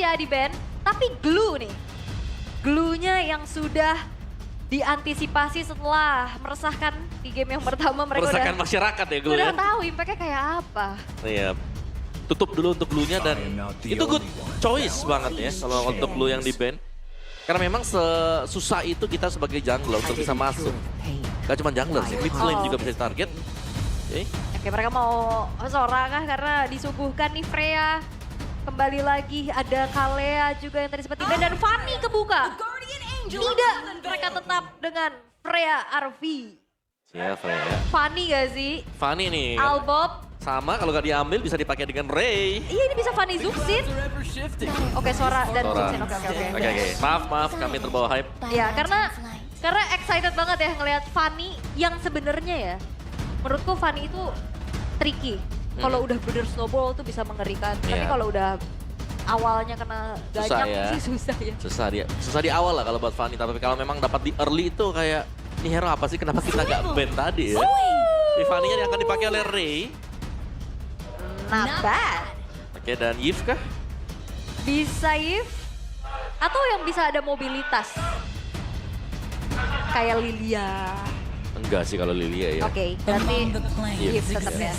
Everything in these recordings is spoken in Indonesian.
ya di band, tapi Glue nih. Glue-nya yang sudah diantisipasi setelah meresahkan di game yang pertama. Mereka Meresahkan masyarakat ya Glue udah ya. tahu impact-nya kayak apa. Iya. Tutup dulu untuk Glue-nya dan itu good choice banget ya kalau untuk Glue yang di ban. Karena memang sesusah itu kita sebagai jungler untuk bisa masuk. Gak cuma jungler sih, mid lane juga bisa target. Oke, mereka mau Sora kah karena disuguhkan nih Freya. Kembali lagi ada Kalea juga yang tadi sempat di-ban dan Fanny kebuka. Tidak, mereka tetap dengan Freya RV. Siapa ya? Fanny gak sih? Fanny nih. Albob. Sama kalau gak diambil bisa dipakai dengan Ray. Iya ini bisa Fanny Zuxin. Oke, Sora dan Sora. Zuxin. Oke. Oke. Maaf kami terbawa hype. Ya karena excited banget ya ngelihat Fanny yang sebenarnya ya. Menurutku Fanny itu tricky. Kalau udah bener snowball tuh bisa mengerikan. Tapi Iya. kalau udah awalnya kena Susah ganyang ya. sih susah ya. Susah di awal lah kalau buat Fanny. Tapi kalau memang dapat di early itu kayak, ini hero apa sih kenapa kita gak ban tadi ya? Di Fanny-nya yang akan dipakai oleh Ray. Not bad. Oke, dan Yves kah? Bisa Yves. Atau yang bisa ada mobilitas. Kayak Lilia. Enggak sih kalau Lilia ya. Oke, berarti Yves Yves tetap ya.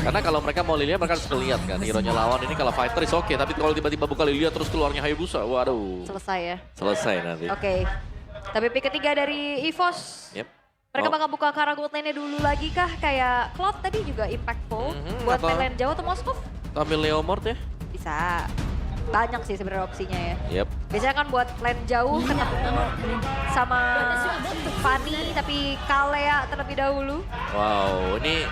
Karena kalau mereka mau Lilia mereka harus ngeliat kan. Hero-nya lawan ini kalau fighter is oke. Tapi kalau tiba-tiba buka Lilia terus keluarnya Hayabusa. Waduh. Selesai ya. Selesai nanti. Oke. Tapi pick ketiga dari EVOS. Yep. Mereka Oh. bakal buka ke arah gold lane-nya dulu lagi kah? Kayak Cloud tadi juga impactful. Buat atau- main lane jauh atau Moskov? Ambil Leomord ya. Bisa. Banyak sih sebenarnya opsinya ya. Yep. Biasanya kan buat lane jauh ketemu sama Fanny tapi Kalea terlebih dahulu. Wow, ini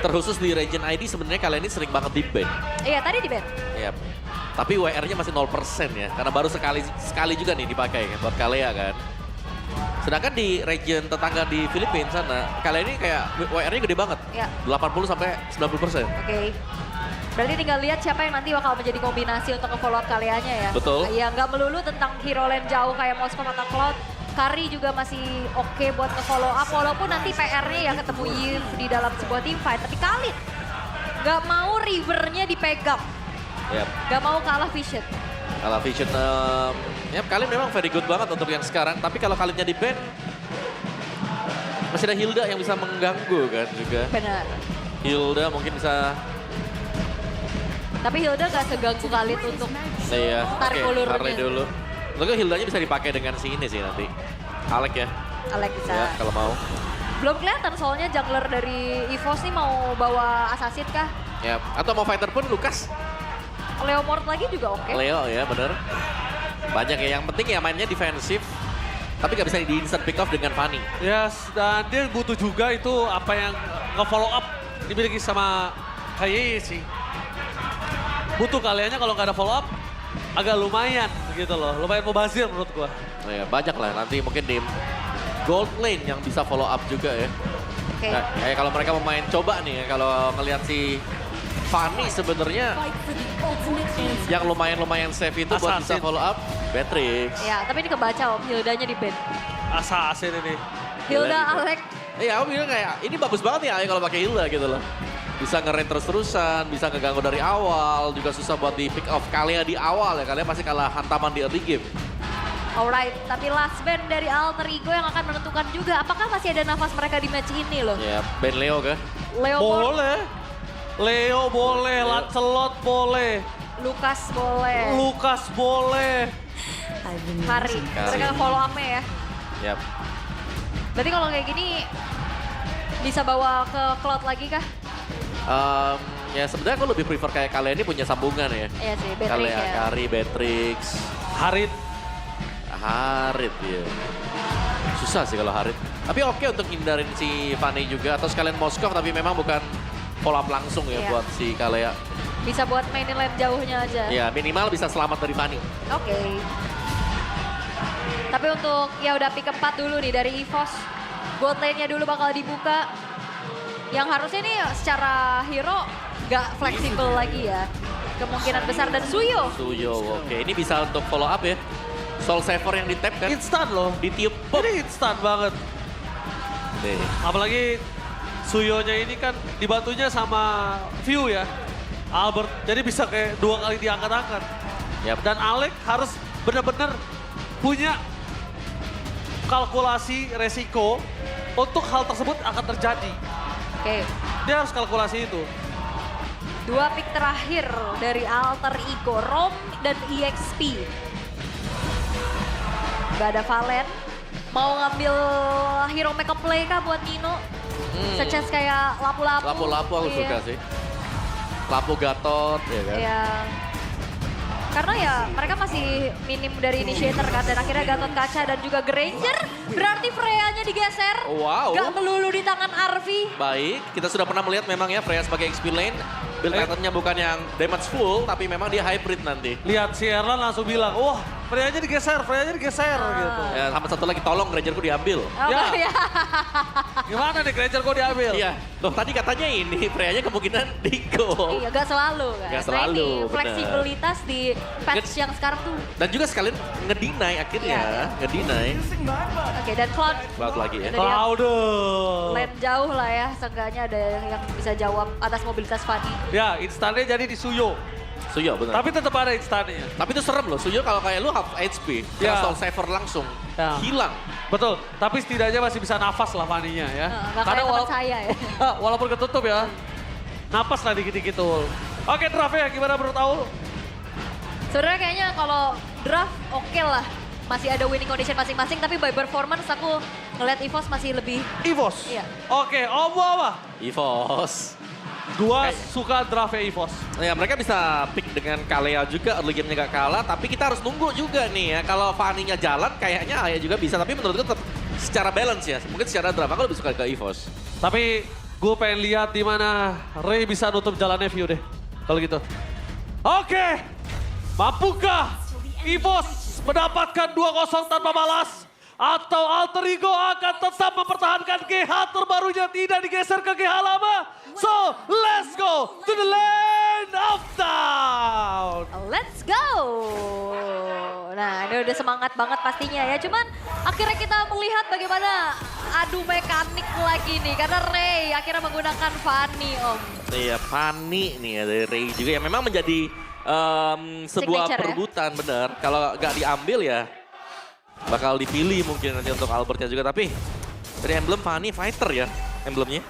terkhusus di region ID sebenarnya kalian ini sering banget di ban. Iya tadi di ban. Yep. Tapi WR-nya masih 0% ya, karena baru sekali juga nih dipakai kan buat Kalea kan. Sedangkan di region tetangga di Filipina sana, kalian ini kayak WR-nya gede banget. Ya. 80 sampai 90%. Oke. Berarti tinggal lihat siapa yang nanti bakal menjadi kombinasi untuk nge-follow up Kaleanya ya. Betul. Ya nggak melulu tentang hero lane jauh kayak Moskov atau Cloud. Kari juga masih oke buat nge-follow up walaupun nanti PR-nya ya ketemu Yves di dalam sebuah team fight. Tapi Khalid nggak mau rivernya dipegang. Yep. Nggak mau kalah vision. Kalau Vision, ya kalian memang very good banget untuk yang sekarang. Tapi kalau kaliannya di ban, masih ada Hilda yang bisa mengganggu kan juga. Benar. Hilda mungkin bisa, Tapi Hilda nggak seganggu Khalid untuk iya. tarik ulurnya. Harley dulu. Mungkin Hildanya bisa dipakai dengan si ini sih nanti. Alek ya, Alex bisa. ya kalau mau. Belum kelihatan soalnya jungler dari EVOS nih mau bawa assassin kah? Ya, atau mau fighter pun Lukas, Leomord lagi juga oke. Leo ya bener. Banyak ya, yang penting ya mainnya defensif. Tapi nggak bisa di instant pick off dengan Fanny. Yes, dan dia butuh juga itu apa yang nge-follow up dimiliki sama Kaye sih. Butuh kaliannya kalau nggak ada follow up agak lumayan gitu loh. Lumayan mubazir menurut gua. Nah, ya, banyak lah nanti mungkin di gold lane yang bisa follow up juga ya. Oke. Nah, kayak kalau mereka mau main coba nih ya, kalau ngelihat si Fanny sebenarnya yang lumayan safe itu buat bisa Assassin. follow up Beatrix. Ya, tapi ini kebaca om, Hildanya di ban. Assassin ini. Hilda, gitu. Alex, Iya, aku bilang kayak ini bagus banget ya kalau pakai Hilda gitu loh. Bisa nge-raid terus-terusan, bisa ngeganggu dari awal, juga susah buat di pick off Kalea di awal ya. Kalian pasti kalah hantaman di early game. alright. Tapi last ban dari Alter Ego yang akan menentukan juga apakah masih ada nafas mereka di match ini loh. Ya, Ben Leo kah? Leomord, Boleh. Leo boleh, Lancelot boleh, Lukas boleh, Lukas boleh. Kari. Mereka follow up-nya ya. Yap. Berarti kalau kayak gini bisa bawa ke Cloud lagi kah? Ya sebenarnya aku lebih prefer kayak kalian ini punya sambungan ya. Iya sih, Beatrix Kalea, ya. Kari, Beatrix, Harit. Harit ya. Susah sih kalau Harit. Tapi oke untuk hindarin si Fanny juga. Atau sekalian Moskov tapi memang bukan follow up langsung ya Iya. buat si Kalea. Bisa buat mainin lane jauhnya aja. Ya minimal bisa selamat dari Fanny. Oke. Tapi untuk ya udah pick 4 dulu nih dari EVOS. Bot lane-nya dulu bakal dibuka. Yang harusnya nih secara hero gak fleksibel lagi ya. Kemungkinan besar dan Suyo. Suyo, oke. Ini bisa untuk follow up ya. Soul Saver yang di tap kan. Instan loh. Ditiup. Pop. Ini instan banget. Nih. Apalagi Suyonya ini kan dibantunya sama View ya. Albert, jadi bisa kayak 2 kali diangkat-angkat. Yap. Dan Alec harus benar-benar punya kalkulasi resiko untuk hal tersebut akan terjadi. Oke. Dia harus kalkulasi itu. 2 pick terakhir dari Alter Ego, Rom dan EXP. Gak ada Valen. Mau ngambil hero makeup play kah buat Nino? Sechance kayak lapu-lapu. Lapu-lapu aku Iya. suka sih. Lapu Gatot, ya kan? Iya. Karena ya mereka masih minim dari initiator kan. Dan akhirnya Gatot Kaca dan juga Granger. Berarti Freya-nya digeser. Wow. Gak melulu di tangan Arvi. Baik, kita sudah pernah melihat memang ya Freya sebagai XP lane. Build pattern-nya bukan yang damage full, tapi memang dia hybrid nanti. Lihat si Erlan langsung bilang, wah Freya-nya digeser gitu. Ya, sama satu lagi, tolong Grangerku diambil. Oh, Ya. ya. Gimana nih Granger kok diambil? Iya, loh tadi katanya ini Freya-nya kemungkinan Diko. Iya, gak selalu kan. Gak selalu, Nah, ini benar. fleksibilitas di patch yang sekarang tuh. Dan juga sekalian ngedinai akhirnya, Iya. ngedinai. Oke, dan Cloud. Cloud lagi ya. Itu dia. Cloud. Lane jauh lah ya, seenggaknya ada yang bisa jawab atas mobilitas Fanny. Ya, instannya jadi di Suyo. Suyo benar. Tapi tetap ada instannya. Tapi itu serem loh, Suyo kalau kayak lu half HP, Ya. Soul Saver langsung Ya. hilang. Betul, tapi setidaknya masih bisa nafas lah Fanny-nya ya. Gak kayak teman saya ya. Walaupun ketutup ya, napas lah dikit-dikit tuh. Oke, draft ya gimana menurut Aul? Sebenarnya kayaknya kalau draft oke lah. Masih ada winning condition masing-masing, tapi by performance aku ngeliat EVOS masih lebih. EVOS? Iya. Oke, Om apa? EVOS. Gua suka draftnya EVOS. Ya mereka bisa pick dengan Kalea juga, early game-nya gak kalah, tapi kita harus nunggu juga nih ya. Kalau Fanny-nya jalan kayaknya Aya juga bisa, tapi menurutku tetap secara balance ya. Mungkin secara draft aku lebih suka ke EVOS. Tapi gue pengen lihat di mana Ray bisa nutup jalannya View deh. Kalau gitu. Oke, mampukah EVOS mendapatkan 2-0 tanpa balas? Atau Alter Ego akan tetap mempertahankan GH terbarunya tidak digeser ke GH lama? So, let's go to the land of town. Let's go! Nah, ini udah semangat banget pastinya ya. Cuman akhirnya kita melihat bagaimana adu mekanik lagi nih. Karena Ray akhirnya menggunakan Fanny, Om. Iya, Fanny nih ya dari Ray juga yang memang menjadi sebuah Signature, ya? perebutan bener. Kalau gak diambil ya bakal dipilih mungkin nanti untuk Albertnya juga. Tapi dari emblem Fanny fighter ya emblemnya.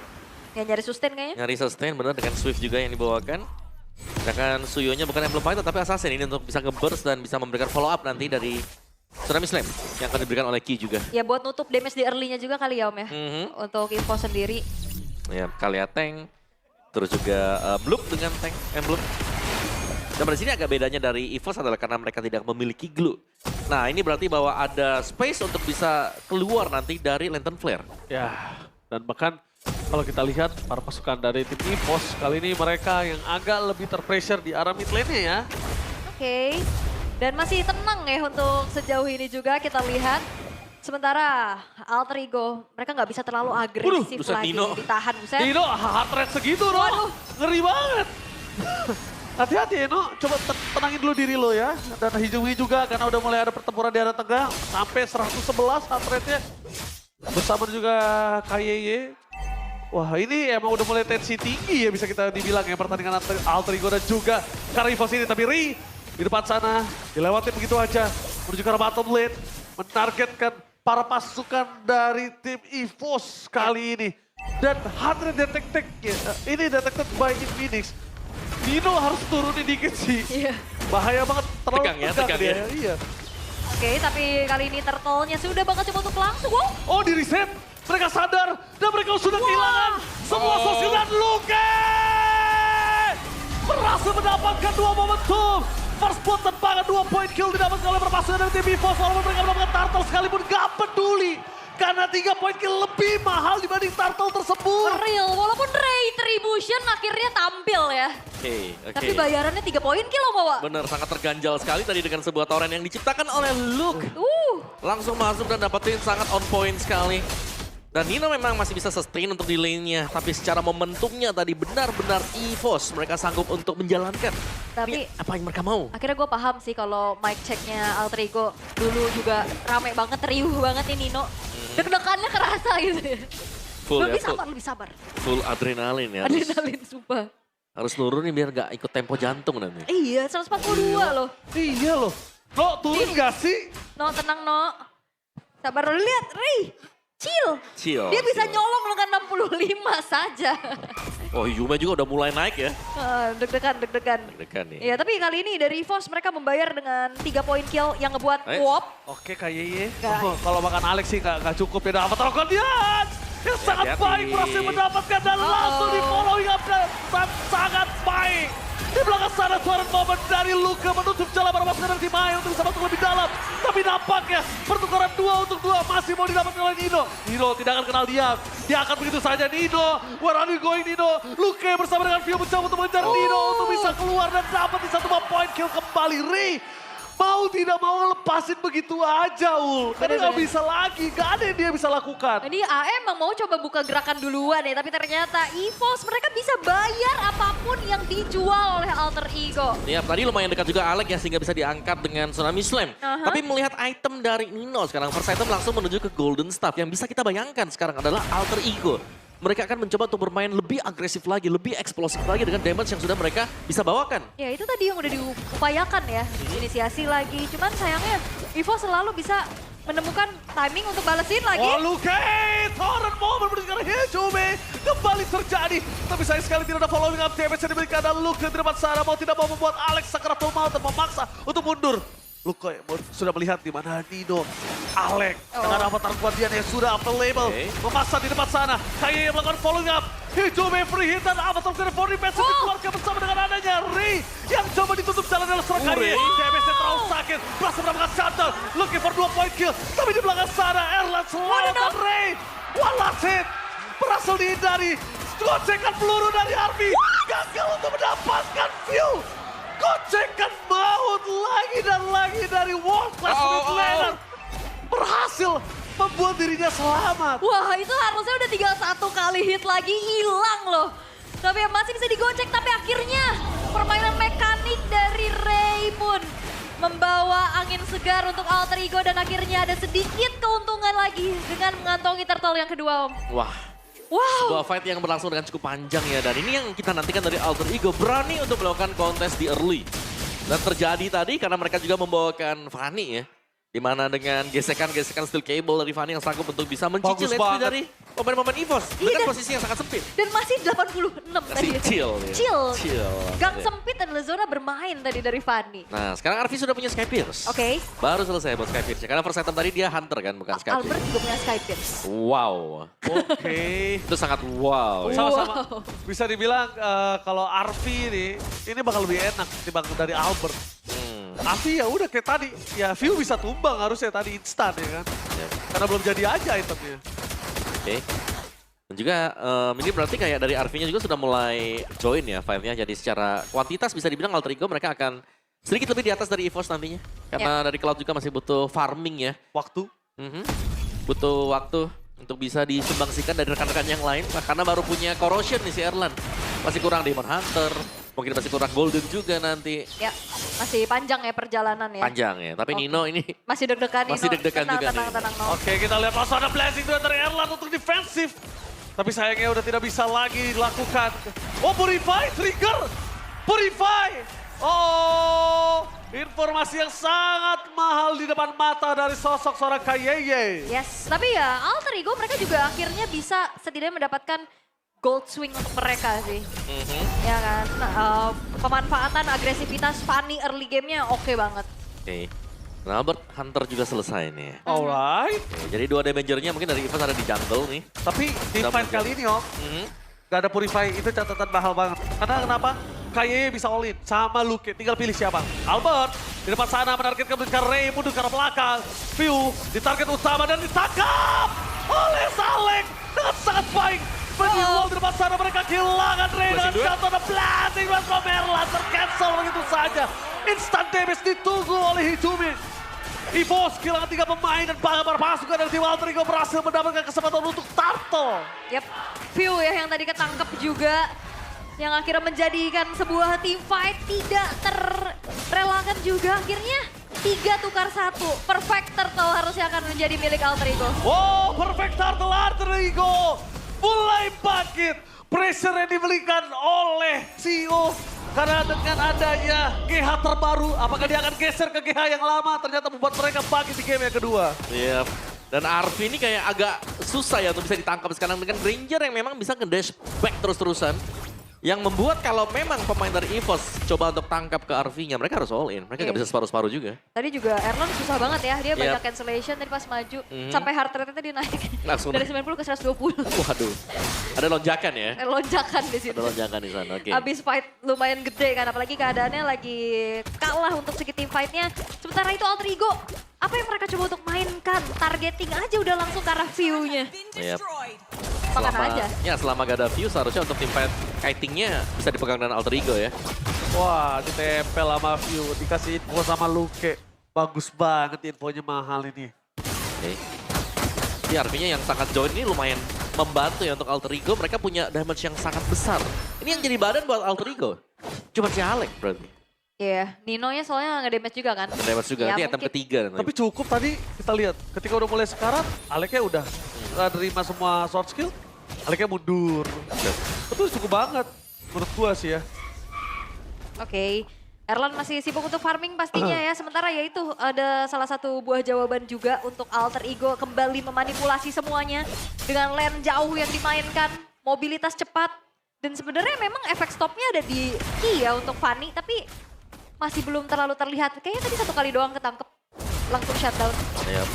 Ya nyari sustain kayaknya. Nyari sustain bener dengan Swift juga yang dibawakan. Sedangkan Suyonya bukan emblem fighter tapi assassin ini untuk bisa nge-burst dan bisa memberikan follow up nanti dari Tsunami Slam yang akan diberikan oleh Ki juga. Ya buat nutup damage di early-nya juga kali ya Om ya. Untuk info sendiri. Ya, Kalea tank, terus juga Bloop dengan tank emblem. Dan pada sini agak bedanya dari EVOS adalah karena mereka tidak memiliki glue. Nah ini berarti bahwa ada space untuk bisa keluar nanti dari Lantern Flare. Ya, dan bahkan kalau kita lihat para pasukan dari tim EVOS kali ini mereka yang agak lebih terpressure di arah mid lane-nya ya. Oke. Dan masih tenang ya untuk sejauh ini juga kita lihat. Sementara Alter Ego, mereka nggak bisa terlalu agresif buset, lagi. Nino. Ditahan, buset. Dino heart rate segitu Waduh. dong, ngeri banget. Hati-hati ya, No. Coba tenangin dulu diri lo ya. Dan Hijumi juga karena udah mulai ada pertempuran di arah tengah. Sampai 111 heart rate-nya. Bersama juga KYY. Wah ini emang udah mulai tensi tinggi ya bisa kita dibilang ya pertandingan Alter Ego dan juga Karivos ini. Tapi Ri di depan sana dilewati begitu aja. Menuju ke arah bottom lane. Menargetkan para pasukan dari tim EVOS kali ini. Dan heart rate detected, ini detected by Infinix. Nino harus turunin dikit sih. Iya. Bahaya banget, terlalu Tegang ya, tegang tegang dia. ya. Iya. Oke, tapi kali ini turtle-nya sudah bakal coba untuk langsung. Wow. Oh di reset, mereka sadar dan mereka sudah kehilangan semua sosial dan Luke berhasil mendapatkan 2 momentum. First blood tembakan 2 point kill didapatkan oleh perpasukan dari tim EVOS walaupun mereka mendapatkan turtle sekalipun gak peduli. Karena 3 point kill lebih mahal dibanding turtle tersebut. Real, walaupun Retribution akhirnya tampil ya. Oke. Tapi bayarannya 3 poin kill bawa. Bener, sangat terganjal sekali tadi dengan sebuah torrent yang diciptakan oleh Luke. Langsung masuk dan dapetin sangat on point sekali. Dan Nino memang masih bisa sustain untuk di lane-nya. Tapi secara momentumnya tadi benar-benar EVOS mereka sanggup untuk menjalankan. Tapi ini apa yang mereka mau? akhirnya gue paham sih kalau mic checknya Alter Ego dulu juga rame banget, riuh banget nih Nino. Deg-degannya kerasa gitu ya. Full Lebih ya, sabar, lebih sabar. full adrenalin ya. Adrenalin sumpah. Harus nurunin biar gak ikut tempo jantung nanti. Iya, 142 loh. Iya loh. No, turun gak sih? No, tenang No. Sabar dulu, lihat, Ray. Chill. Chill, Dia bisa chill. nyolong dengan 65 saja. Oh Yume juga udah mulai naik ya. Deg-degan. Dekan nih. Iya, tapi kali ini dari EVOS mereka membayar dengan 3 poin kill yang ngebuat Ayo. Wop. Oke Kak Yeye. Gak. Oh, kalau makan Alex sih gak cukup ya. Dapat Rokodian. Yang sangat Hati-hati. baik berhasil mendapatkan dan langsung di following up dan sangat baik. Di belakang sana suara momen dari Luka menutup jalan bermasukkan dari Timaya untuk bisa masuk lebih dalam. Tapi nampaknya pertukaran 2 untuk 2 masih mau didapatkan oleh Nino. Nino tidak akan kenal diam. Dia akan begitu saja. Nino, where are you going Nino? Luka bersama dengan Vio mencoba untuk mengejar Nino untuk bisa keluar dan dapat di 1 poin kill kembali. Ri, mau tidak mau lepasin begitu aja Ul. Karena Bener-bener. nggak bisa lagi, nggak ada yang dia bisa lakukan. Ini AM emang mau coba buka gerakan duluan ya, tapi ternyata EVOS mereka bisa bayar apapun yang dijual oleh Alter Ego. Ya, tadi lumayan dekat juga Alex ya sehingga bisa diangkat dengan Tsunami Slam. Aha. Tapi melihat item dari Nino sekarang, first item langsung menuju ke Golden Staff. Yang bisa kita bayangkan sekarang adalah Alter Ego. Mereka akan mencoba untuk bermain lebih agresif lagi, lebih eksplosif lagi dengan damage yang sudah mereka bisa bawakan. Ya itu tadi yang udah diupayakan ya, inisiasi lagi. Cuman sayangnya EVOS selalu bisa menemukan timing untuk balesin lagi. Oh Luka, torrent moment berdasarkan Hijume kembali terjadi. Tapi sayang sekali tidak ada following up damage yang dimiliki ada Luka di depan sana. Mau tidak mau membuat Alex sakaratul maut dan memaksa untuk mundur. Luka sudah melihat di mana Nino, Alex dengan avatar guardian yang sudah available. Memaksa di depan sana. Kaye melakukan following up. Hijume free hit dan avatar dari 4 defensive dikeluarkan bersama dengan adanya Ri yang coba ditutup jalan dalam serang Kaye. DMS-nya terlalu sakit. Berhasil mendapatkan shutdown. Looking for 2 point kill. Tapi di belakang sana Erlan selamatkan Ray. One last hit. Berhasil dihindari. Gocekan peluru dari Arby. Gagal untuk mendapatkan view. Gocekan maut lagi dan lagi dari World Class Mid Laner. Berhasil membuat dirinya selamat. Wah itu harusnya udah tinggal 1 kali hit lagi hilang loh. Tapi masih bisa digocek, tapi akhirnya permainan mekanik dari Ray pun membawa angin segar untuk Alter Ego dan akhirnya ada sedikit keuntungan lagi dengan mengantongi turtle yang kedua Om. Wah, Wow. sebuah fight yang berlangsung dengan cukup panjang ya. Dan ini yang kita nantikan dari Alter Ego. Berani untuk melakukan kontes di early. Dan terjadi tadi karena mereka juga membawakan Fanny ya. Dimana dengan gesekan-gesekan steel cable dari Fanny yang sanggup untuk bisa mencicil Bagus HP banget. dari pemain-pemain EVOS. Iya, Dengan dan- posisi yang sangat sempit. Dan masih 86 tadi. Masih chill. Ya. Chill. Gang Ya. sempit adalah zona bermain tadi dari Fanny. Nah sekarang Arvi sudah punya Sky Pierce. Oke. Baru selesai buat Sky Pierce. Karena first item tadi dia hunter kan bukan Sky Albert Pierce. juga punya Sky Pierce. Wow. Oke. Itu sangat wow. Ya. Sama-sama. Wow. Bisa dibilang kalau Arvi ini bakal lebih enak dibanding dari Albert. Arvi ya udah kayak tadi, ya view bisa tumbang harusnya tadi instan ya kan. Ya. Karena belum jadi aja itemnya. Oke. Dan juga ini berarti kayak dari Arvi-nya juga sudah mulai join ya fight-nya. Jadi secara kuantitas bisa dibilang Alter Ego mereka akan sedikit lebih di atas dari EVOS nantinya. Karena dari Cloud juga masih butuh farming ya. Waktu. Butuh waktu untuk bisa disumbangsikan dari rekan-rekan yang lain. Nah, karena baru punya Corrosion nih si Erlan. Masih kurang Demon Hunter. Mungkin masih kurang Golden juga nanti. Ya, masih panjang ya perjalanan ya. Panjang ya. Tapi Oke. Nino ini Masih deg-degan nih. Masih No. deg-degan Tenang, juga tenang, nih. tenang, no. Oke kita lihat langsung ada blessing juga dari Erlan untuk defensif. Tapi sayangnya udah tidak bisa lagi dilakukan. Oh Purify, trigger. Purify. Oh, informasi yang sangat mahal di depan mata dari sosok seorang Kayeye. Yes, tapi ya Alter Ego mereka juga akhirnya bisa setidaknya mendapatkan gold swing untuk mereka sih. Ya kan, nah, pemanfaatan agresivitas Fanny early game-nya oke banget. Oke. Nah, Albert Hunter juga selesai nih. Alright. Oke, jadi 2 damagernya mungkin dari EVOS ada di jungle nih. Tapi di Udah fight berjalan. kali ini Om, gak ada Purify itu catatan mahal banget. Karena kenapa? Kayeye bisa all in sama Luke, tinggal pilih siapa. Albert di depan sana menargetkan ke Ray, mundur ke arah belakang. View di target utama dan ditangkap oleh Salek dengan sangat baik. Bagi wall di depan sana mereka kehilangan Ray dengan Blessing jatuh dan blasting dari Merlan tercancel begitu saja. Instant damage ditunggu oleh Hijumi. EVOS kehilangan 3 pemain dan pasukan dari tim Alter Ego berhasil mendapatkan kesempatan untuk Turtle. Yep, View ya yang tadi ketangkep juga. Yang akhirnya menjadikan sebuah team fight tidak terrelakan juga. Akhirnya 3 tukar 1. Perfect Turtle harusnya akan menjadi milik Alter Ego. Wow, perfect Turtle Alter Ego mulai bangkit. pressure yang diberikan oleh CEO. Karena dengan adanya GH terbaru, apakah dia akan geser ke GH yang lama? Ternyata membuat mereka bangkit di game yang kedua. Iya. Dan Arfi ini kayak agak susah ya untuk bisa ditangkap sekarang dengan Ranger yang memang bisa nge-dash back terus-terusan. Yang membuat kalau memang pemain dari EVOS coba untuk tangkap ke Arfi-nya, mereka harus all in. Mereka nggak bisa separuh-separuh juga. Tadi juga Erlan susah banget ya, dia banyak cancellation tadi pas maju. Sampai heart rate-nya dia naik Langsung dari 90 ke 120. Waduh, ada lonjakan ya? Lonjakan di situ. Ada lonjakan di sana, oke. Abis fight lumayan gede kan, apalagi keadaannya lagi kalah untuk segi team fight-nya. Sementara itu Alter Ego, apa yang mereka coba untuk mainkan? Targeting aja udah langsung ke arah view-nya. Yep. Makan aja. Ya selama gak ada view seharusnya untuk tim fight kiting-nya bisa dipegang dengan Alter Ego ya. Wah, ditempel sama View, dikasih info sama Luke. Bagus banget infonya mahal ini. Oke. Jadi artinya yang sangat join ini lumayan membantu ya untuk Alter Ego. Mereka punya damage yang sangat besar. Ini yang jadi badan buat Alter Ego. Cuma si Alec berarti. Iya, Nino-nya soalnya nggak damage juga kan. Damage juga, Ya, ini item mungkin. ketiga. Tapi cukup tadi kita lihat, ketika udah mulai sekarat, Aleknya udah terima semua short skill, Aleknya mundur. Itu cukup banget menurut gua sih ya. Oke. Erlan masih sibuk untuk farming pastinya ya. Sementara ya itu ada salah satu buah jawaban juga untuk Alter Ego kembali memanipulasi semuanya. Dengan lane jauh yang dimainkan, mobilitas cepat. Dan sebenarnya memang efek stopnya ada di key ya untuk Fanny. Tapi masih belum terlalu terlihat. Kayaknya tadi satu kali doang ketangkep. Langsung shutdown. Yep.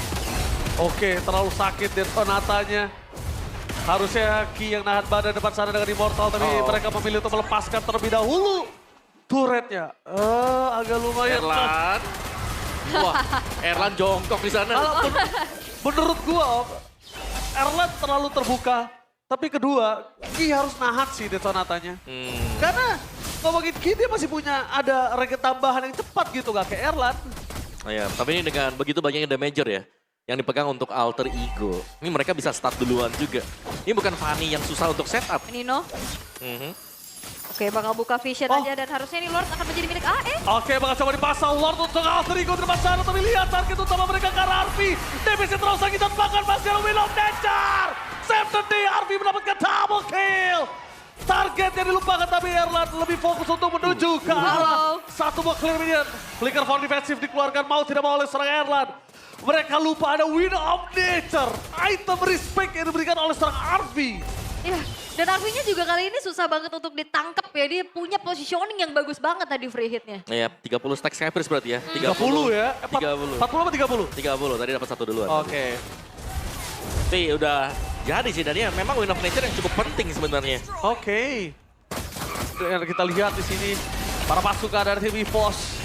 Oke, terlalu sakit detonatanya. Harusnya Ki yang nahan badan depan sana dengan Immortal, tapi mereka memilih untuk melepaskan terlebih dahulu turretnya. Agak lumayan. Erlan. Wah, Erlan jongkok di sana. Kalau menurut gua, Om, Erlan terlalu terbuka. Tapi kedua, Ki harus nahan sih detonatanya. Karena ngomongin Ki dia masih punya ada regen tambahan yang cepat gitu, gak kayak Erlan. Ya, tapi ini dengan begitu banyaknya damager ya. Yang dipegang untuk Alter Ego. Ini mereka bisa start duluan juga. Ini bukan Fanny yang susah untuk setup. Nino. Oke, bakal buka vision aja dan harusnya ini Lord akan menjadi milik AE. Oke, bakal coba dipasang Lord untuk Alter Ego di depan sana. Tapi lihat target utama mereka ke arah Arfi. DPC terus lagi dan bahkan masih ada Wheel of Nature. Save the day, Arfi mendapatkan double kill. Target yang dilupakan tapi Erlan lebih fokus untuk menuju ke arah satu buah clear minion. Flicker for defensive dikeluarkan mau tidak mau oleh seorang Erlan. Mereka lupa ada Wheel of Nature. Item respect yang diberikan oleh seorang Arfi. Iya, dan Arfi-nya juga kali ini susah banget untuk ditangkap ya. Dia punya positioning yang bagus banget tadi free hit-nya. Ya, 30 stack Skypers berarti ya. 30 ya? 30. 40 apa 30? 30, tadi dapat satu duluan. Oke. Tapi udah jadi sih, dan ya memang Wheel of Nature yang cukup penting sebenarnya. Oke. Dan kita lihat di sini para pasukan dari tim EVOS.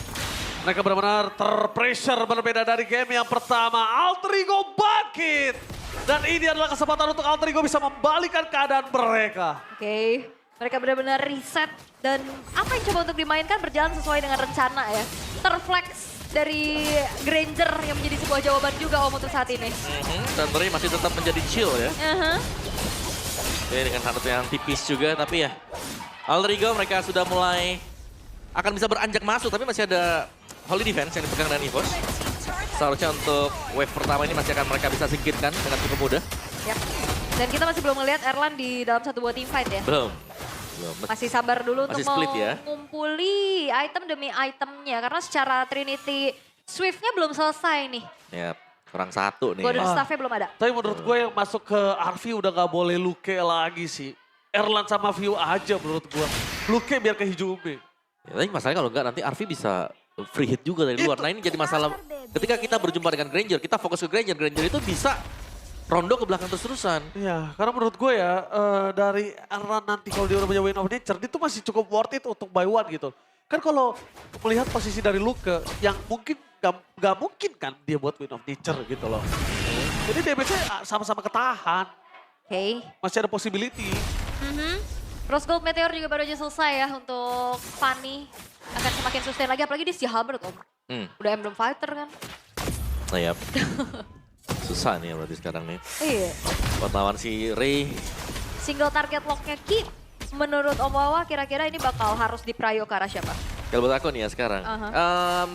Mereka benar-benar terpressure berbeda dari game yang pertama. Alter Ego bangkit. Dan ini adalah kesempatan untuk Alter Ego bisa membalikan keadaan mereka. Oke, mereka benar-benar reset dan apa yang coba untuk dimainkan berjalan sesuai dengan rencana ya. Terflex dari Granger yang menjadi sebuah jawaban juga Om untuk saat ini. Dan Ray masih tetap menjadi chill ya. Oke, dengan hantu yang tipis juga, tapi ya Alter Ego mereka sudah mulai akan bisa beranjak masuk, tapi masih ada Holy Defense yang dipegang dengan EVOS. Seharusnya untuk wave pertama ini masih akan mereka bisa singkirkan dengan cukup mudah. Yap. Dan kita masih belum melihat Erlan di dalam satu buah team fight ya. Belum. Masih sabar dulu Masih untuk split ya. mengumpuli item demi itemnya. Karena secara Trinity Swift-nya belum selesai nih. Ya, kurang satu nih. Golden Staff-nya belum ada. Tapi menurut gue yang masuk ke Arfi udah gak boleh Luke lagi sih. Erlan sama View aja menurut gue. Luke biar ke Hijube. Ya, tapi masalahnya kalau enggak nanti Arfi bisa free hit juga dari luar. Nah ini jadi masalah ketika kita berjumpa dengan Granger, kita fokus ke Granger. Granger itu bisa rondo ke belakang terus-terusan. Iya, karena menurut gue ya dari Erlan nanti kalau dia udah punya Wheel of Nature, dia tuh masih cukup worth it untuk buy one gitu. Kan kalau melihat posisi dari Luke yang mungkin gak mungkin kan dia buat Wheel of Nature gitu loh. Jadi damage-nya sama-sama ketahan. Oke. Masih ada possibility. Rose Gold Meteor juga baru aja selesai ya untuk Fanny. Akan semakin sustain lagi, apalagi dia si Halberd Om. Udah Emblem Fighter kan. Nah ya, susah nih berarti sekarang nih. Iya. Buat lawan si Ray. Single target lock-nya Ki. Menurut Om Wawa kira-kira ini bakal harus diprayo ke arah siapa? Kalau buat aku nih ya sekarang.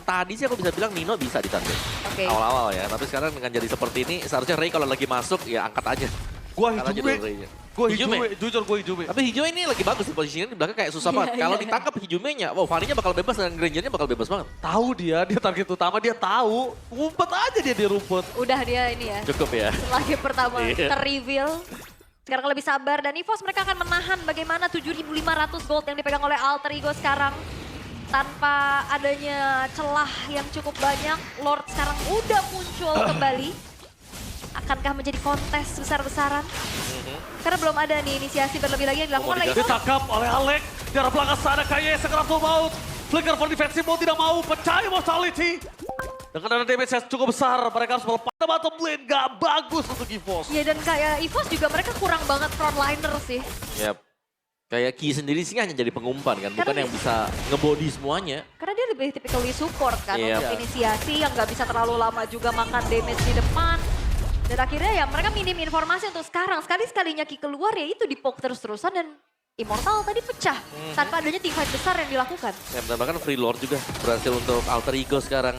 Tadi sih aku bisa bilang Nino bisa ditarget. Oke. Awal-awal ya, tapi sekarang dengan jadi seperti ini seharusnya Ray kalau lagi masuk ya angkat aja. Gua Angkat aja Hijube, dulu Ray-nya. Gue Hijume. Hijume, jujur gue Hijume. Tapi Hijume ini lagi bagus di posisinya di belakang kayak susah banget. Kalau ditangkap Hijumenya, wow Fanny-nya bakal bebas dan Granger-nya bakal bebas banget. Tahu dia target utama, dia tahu. Ngumpet aja dia di rumput. Udah dia ini ya. Cukup ya. Setelah game pertama Iya. ter-reveal. Sekarang lebih sabar dan EVOS mereka akan menahan bagaimana 7.500 gold yang dipegang oleh Alter Ego sekarang. Tanpa adanya celah yang cukup banyak, Lord sekarang udah muncul kembali. Akankah menjadi kontes besar-besaran? Karena belum ada nih inisiasi berlebih lagi yang dilakukan oleh EVOS. Ditangkap oleh Alek. Di arah belakang sana Kaye segera full maut. Flicker for defensive mau tidak mau pecah immortality. Dengan ada damage yang cukup besar, mereka harus melepas bottom lane. Gak bagus untuk EVOS. Iya dan kayak EVOS juga mereka kurang banget frontliner sih. Yap. Kayak Ki sendiri sih hanya jadi pengumpan kan, bukan Karena yang bisa ngebody semuanya. Karena dia lebih typically support kan Iya. untuk inisiasi yang nggak bisa terlalu lama juga makan damage di depan. Dan akhirnya ya mereka minim informasi untuk sekarang. Sekali-sekalinya Ki keluar ya itu di-poke terus-terusan dan Immortal tadi pecah tanpa adanya team fight besar yang dilakukan. Ya, dan bahkan Free Lord juga berhasil untuk Alter Ego sekarang.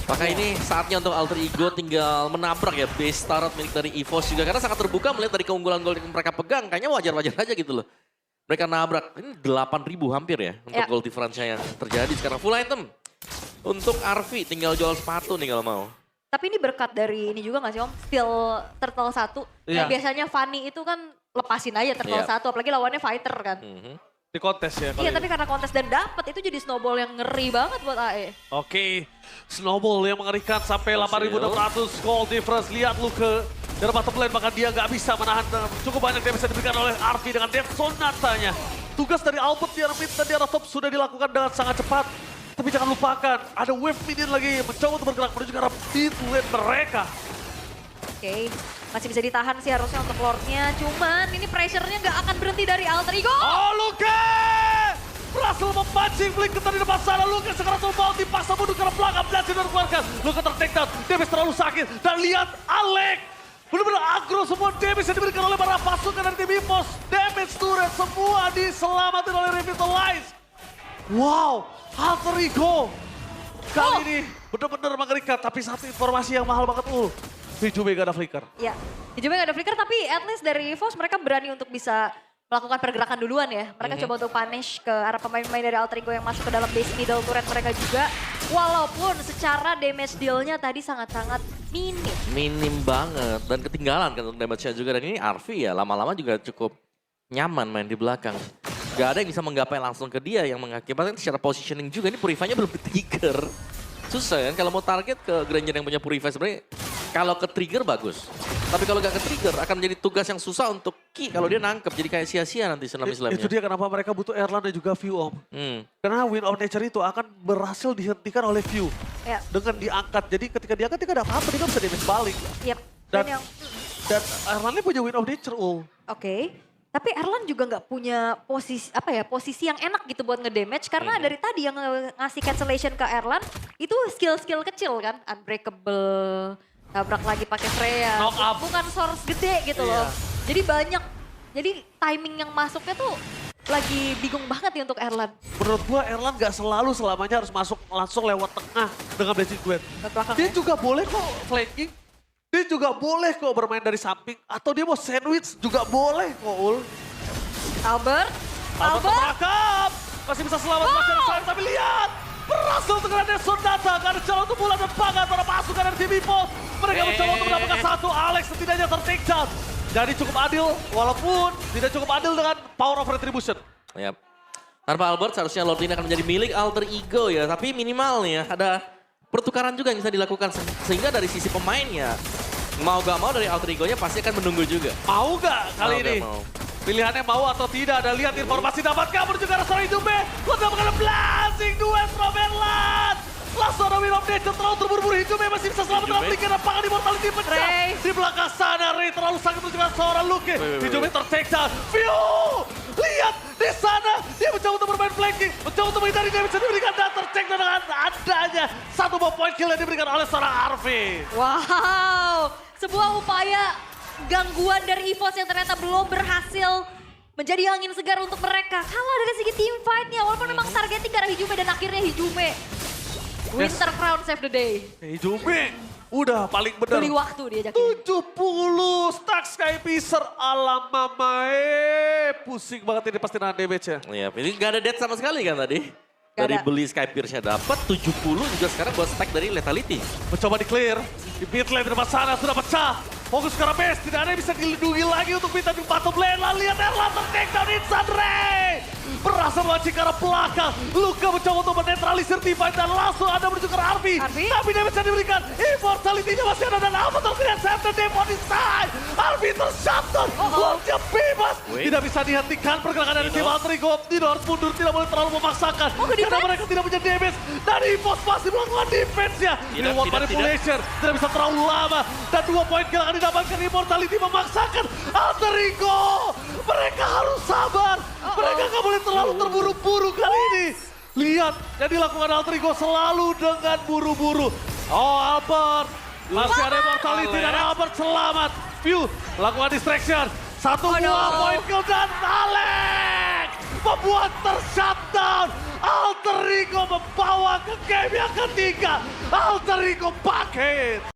Maka ini saatnya untuk Alter Ego tinggal menabrak ya base start milik dari EVOS juga. Karena sangat terbuka melihat dari keunggulan gol yang mereka pegang. Kayaknya wajar-wajar aja gitu loh. Mereka nabrak. Ini 8.000 hampir ya untuk Ya. goal difference-nya yang terjadi sekarang. Full item. Untuk Arvi tinggal jual sepatu nih kalau mau. Tapi ini berkat dari ini juga gak sih Om? Steel Turtle 1. Iya. Yang biasanya Fanny itu kan lepasin aja Turtle Iya. 1. Apalagi lawannya fighter kan. Di kontes ya. Iya tapi karena kontes dan dapat itu jadi snowball yang ngeri banget buat AE. Oke, Snowball yang mengerikan sampai 8.600 goal difference. Lihat lu ke dari bottom lane, maka dia nggak bisa menahan cukup banyak damage yang diberikan oleh Arvi dengan Death Sonatanya. Tugas dari Albert di arah mid dan di arah top sudah dilakukan dengan sangat cepat. Tapi jangan lupakan, ada wave minion lagi mencoba untuk bergerak menuju ke arah mid lane mereka. Oke, masih bisa ditahan sih harusnya untuk Lordnya. Cuman ini pressure-nya nggak akan berhenti dari Alter Ego. Oh, Luke! Berhasil memancing Blinker di depan sana. Luke sekarang mau dipaksa mundur ke belakang. Blast dan keluarkan. Luke ter-take down. Damage terlalu sakit. Dan lihat Alek. Benar-benar aggro semua damage yang diberikan oleh para pasukan dari tim EVOS. Damage turret semua diselamatkan oleh Revitalize. Wow, Alter Ego. Kali ini benar-benar mengerikan. Tapi satu informasi yang mahal banget. Hijume gak ada flicker. Ya, hijaunya nggak ada flicker tapi at least dari EVOS mereka berani untuk bisa melakukan pergerakan duluan ya. Mereka coba untuk punish ke arah pemain-pemain dari Alter Ego yang masuk ke dalam base middle turret mereka juga. Walaupun secara damage deal-nya tadi sangat-sangat minim. Minim banget dan ketinggalan kan untuk damage-nya juga. Dan ini Arvi ya lama-lama juga cukup nyaman main di belakang. Gak ada yang bisa menggapai langsung ke dia yang mengakibatkan secara positioning juga. Ini Purify-nya belum di-trigger. Susah kan kalau mau target ke Granger yang punya Purify sebenarnya kalau ke trigger bagus. Tapi kalau gak ke trigger akan menjadi tugas yang susah untuk Ki kalau dia nangkep. Jadi kayak sia-sia nanti senam-islamnya. Itu dia kenapa mereka butuh Erlan dan juga View, Om. Karena Wind of Nature itu akan berhasil dihentikan oleh View. Ya, Dengan diangkat. Jadi ketika diangkat dia gak ada apa-apa, dia gak bisa damage balik. yep. Dan Dan- yang Dan Erlannya punya Wind of Nature, oke. Tapi Erlan juga nggak punya posisi yang enak gitu buat ngedamage karena dari tadi yang ngasih cancellation ke Erlan itu skill-skill kecil kan, unbreakable, nabrak lagi pakai Freya, Knock up. bukan source gede gitu loh. Jadi banyak, jadi timing yang masuknya tuh lagi bingung banget nih untuk Erlan. Menurut gua Erlan gak selalu selamanya harus masuk langsung lewat tengah dengan Blazing Gwen. Ke belakang Dia ya. juga boleh kok flanking. Dia juga boleh kok bermain dari samping. Atau dia mau sandwich juga boleh kok, Ul. Albert, Albert terperangkap. Masih bisa selamat masih ada sayang, tapi lihat. Berhasil untuk Raden Sonata. Gak ada jalan untuk bulan dan pangan para pasukan dari tim EVOS. Mereka mencoba untuk mendapatkan satu. Alex setidaknya ter-take down. Jadi cukup adil, walaupun tidak cukup adil dengan power of retribution. Yap. Tanpa Albert seharusnya Lord ini akan menjadi milik Alter Ego ya. Tapi minimal nih ya ada pertukaran juga yang bisa dilakukan. Sehingga dari sisi pemainnya mau gak mau dari Alter Ego-nya pasti akan menunggu juga. Mau gak kali Mau ini? gak mau. Pilihannya mau atau tidak, ada lihat informasi dapat kabur juga rasa Hijume. Langsung mengenai blasting duet from Erlan. Langsung ada Wind of Nature terlalu terburu-buru. Hijume masih bisa selamat dengan Hijume. pikir dan pangan Immortality pecah. Ray. Di belakang sana Ray terlalu sakit untuk dengan seorang Luke. Hijume ter-take down. View! Lihat di sana dia mencoba untuk bermain flanking. Mencoba untuk menghindari damage yang diberikan dan ter-take down dengan adanya satu buah point kill yang diberikan oleh seorang Arvi. Wow, sebuah upaya gangguan dari EVOS yang ternyata belum berhasil menjadi angin segar untuk mereka. Kalah dari segi team fight-nya, walaupun memang targeting ke arah Hijume dan akhirnya Hijume Winter Crown save the day. Jumi udah paling bener. Beli waktu dia jakin. 70 stack Skypicer ala Mamae. Pusing banget ini pasti nahan damage-nya. Iya, ini gak ada dead sama sekali kan tadi. Gak Dari ada. beli Skypierce-nya dapat 70 juga sekarang buat stack dari Lethality. Mencoba di clear. Di mid lane di depan sana sudah pecah. Fokus ke arah base. Tidak ada yang bisa dilindungi lagi untuk minta di bottom lane. Lalu lihat Erlan ter-takedown Insan Ray. Berasa melancing ke arah belakang. Luka mencoba untuk menetralisir Divine dan langsung ada menuju ke arah Arby. Arby? Tapi damage yang diberikan. Immortality-nya masih ada dan Avatar tidak save the day on his side. Arby ter-shutdown. Lordnya bebas. Wait. Tidak bisa dihentikan pergerakan dari tim Alter Ego. Dino harus mundur. Tidak boleh terlalu memaksakan. Oh, ke Karena defense? mereka tidak punya damage. Dan Evos masih melakukan defense-nya. Tidak, Reward tidak, manipulation. Tidak bisa terlalu lama. Dan 2 poin kill akan didapatkan. Immortality memaksakan Alter Ego. Mereka harus sabar. Mereka nggak boleh terlalu terburu-buru kali ini. Lihat yang dilakukan Alter Ego selalu dengan buru-buru. Oh Albert. Masih ada Immortality dan Albert selamat. View melakukan distraction. Satu buah poin kill dan Alex membuat ter-shutdown. Alter Ego membawa ke game yang ketiga. Alter Ego paket.